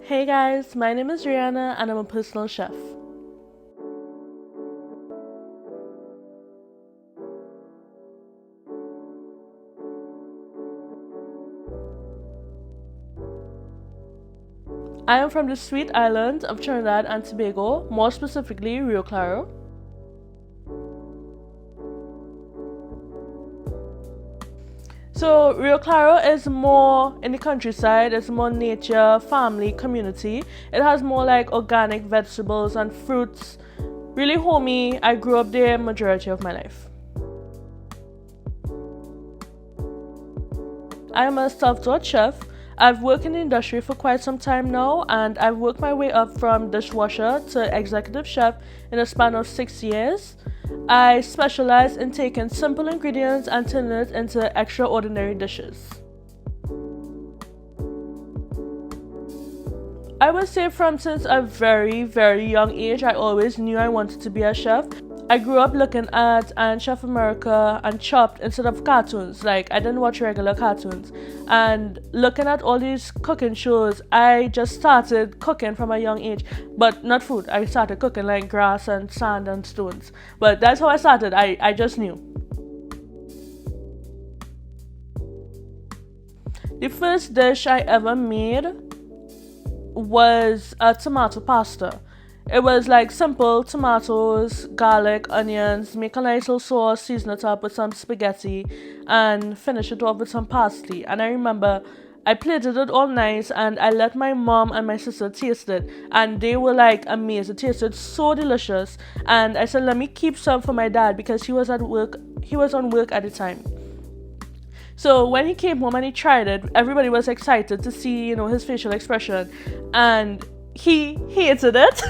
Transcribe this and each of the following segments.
Hey guys, my name is Rihanna and I'm a personal chef. I am from the sweet island of Trinidad and Tobago, more specifically Rio Claro. So Rio Claro is more in the countryside, it's more nature, family, community. It has more like organic vegetables and fruits. Really homey. I grew up there majority of my life. I am a self-taught chef. I've worked in the industry for quite some time now, and I've worked my way up from dishwasher to executive chef in a span of 6 years. I specialize in taking simple ingredients and turning it into extraordinary dishes. I would say from since a very, very young age, I always knew I wanted to be a chef. I grew up looking at and Chef America and Chopped instead of cartoons. Like, I didn't watch regular cartoons. And looking at all these cooking shows, I just started cooking from a young age. But not food. I started cooking like grass and sand and stones. But that's how I started. I just knew. The first dish I ever made was a tomato pasta. It was like simple tomatoes, garlic, onions, make a nice little sauce, season it up with some spaghetti, and finish it off with some parsley. And I remember I plated it all nice and I let my mom and my sister taste it, and they were like amazed. It tasted so delicious. And I said, let me keep some for my dad because he was at work. He was on work at the time. So when he came home and he tried it, everybody was excited to see, his facial expression. And he hated it.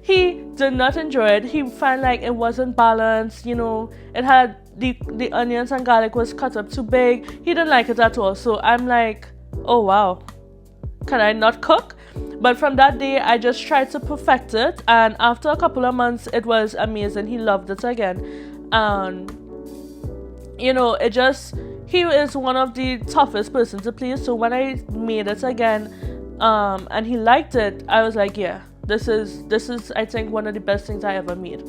He did not enjoy it. He found like it wasn't balanced. It had the onions and garlic was cut up too big. He didn't like it at all. So I'm like, oh wow, can I not cook? But from that day, I just tried to perfect it. And after a couple of months, it was amazing. He loved it again. And he is one of the toughest persons to please. So when I made it again, and he liked it, I was like, yeah, this is I think one of the best things I ever made.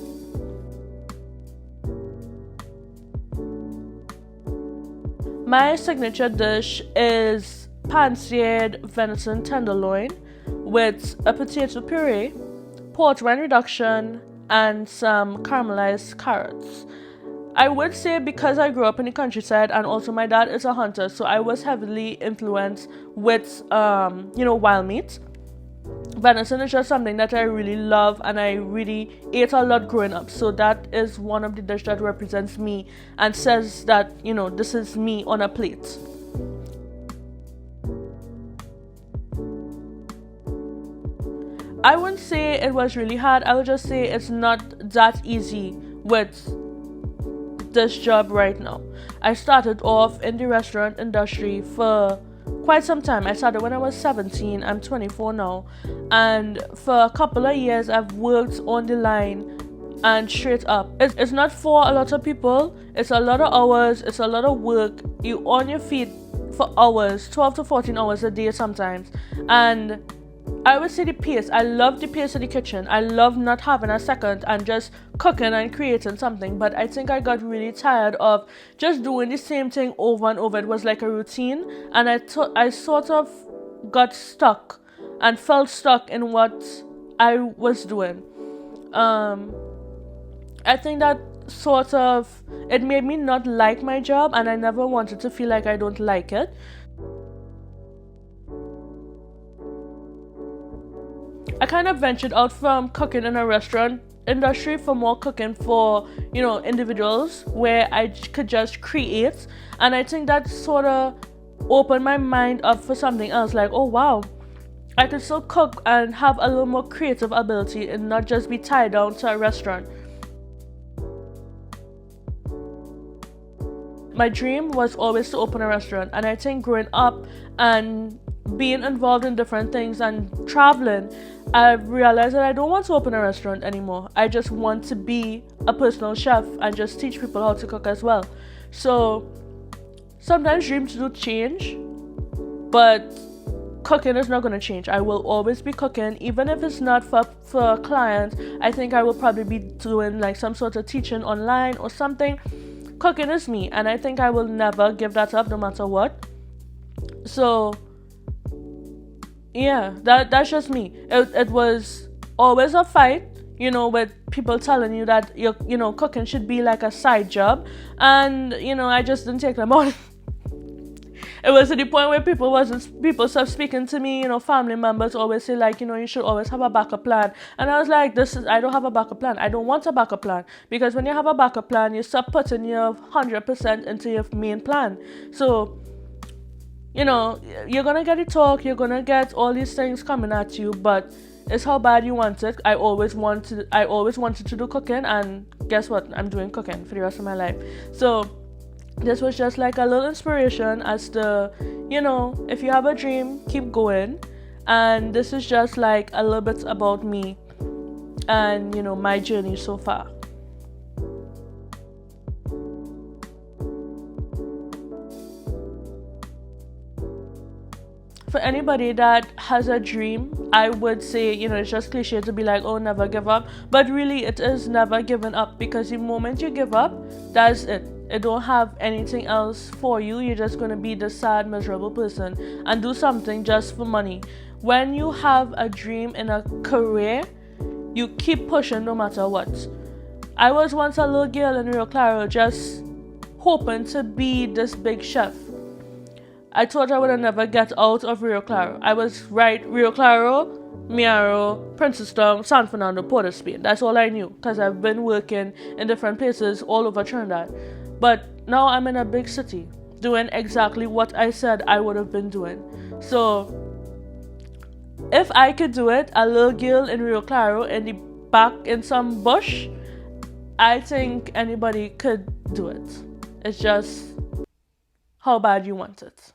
My signature dish is pan-seared venison tenderloin with a potato puree, port wine reduction, and some caramelized carrots. I would say because I grew up in the countryside and also my dad is a hunter, so I was heavily influenced with, wild meat. Venison is just something that I really love and I really ate a lot growing up. So that is one of the dishes that represents me and says that, this is me on a plate. I wouldn't say it was really hard. I would just say it's not that easy with this job right now. I started off in the restaurant industry for quite some time. I started when I was 17. I'm 24 now. And for a couple of years, I've worked on the line and straight up. It's not for a lot of people. It's a lot of hours. It's a lot of work. You're on your feet for hours, 12 to 14 hours a day sometimes. And I would say the pace. I love the pace of the kitchen. I love not having a second and just cooking and creating something. But I think I got really tired of just doing the same thing over and over. It was like a routine. And I sort of got stuck and felt stuck in what I was doing. I think that sort of, it made me not like my job. And I never wanted to feel like I don't like it. I kind of ventured out from cooking in a restaurant industry for more cooking for, individuals where I could just create. And I think that sort of opened my mind up for something else. Like, oh wow, I could still cook and have a little more creative ability and not just be tied down to a restaurant. My dream was always to open a restaurant. And I think growing up and being involved in different things and traveling, I've realized that I don't want to open a restaurant anymore. I just want to be a personal chef and just teach people how to cook as well. So sometimes dreams do change, but cooking is not going to change. I will always be cooking, even if it's not for clients. I think I will probably be doing like some sort of teaching online or something. Cooking is me, and I think I will never give that up no matter what. So yeah, that's just me. It was always a fight, with people telling you that cooking should be like a side job, and I just didn't take them on. It was to the point where people started speaking to me, family members always say like, you should always have a backup plan. And I was like, I don't have a backup plan. I don't want a backup plan, because when you have a backup plan, you start putting your 100% into your main plan. So you're gonna get it talk, you're gonna get all these things coming at you, but it's how bad you want it. I always wanted to do cooking, and guess what? I'm doing cooking for the rest of my life. So this was just like a little inspiration as to, if you have a dream, keep going. And this is just like a little bit about me and, my journey so far. For anybody that has a dream, I would say, it's just cliche to be like, oh, never give up. But really, it is never giving up, because the moment you give up, that's it. It don't have anything else for you. You're just going to be the sad, miserable person and do something just for money. When you have a dream in a career, you keep pushing no matter what. I was once a little girl in Rio Claro just hoping to be this big chef. I thought I would never get out of Rio Claro. I was right, Rio Claro, Miaro, Princeton, San Fernando, Port of Spain. That's all I knew, because I've been working in different places all over Trinidad. But now I'm in a big city, doing exactly what I said I would have been doing. So if I could do it, a little girl in Rio Claro in the back in some bush, I think anybody could do it. It's just how bad you want it.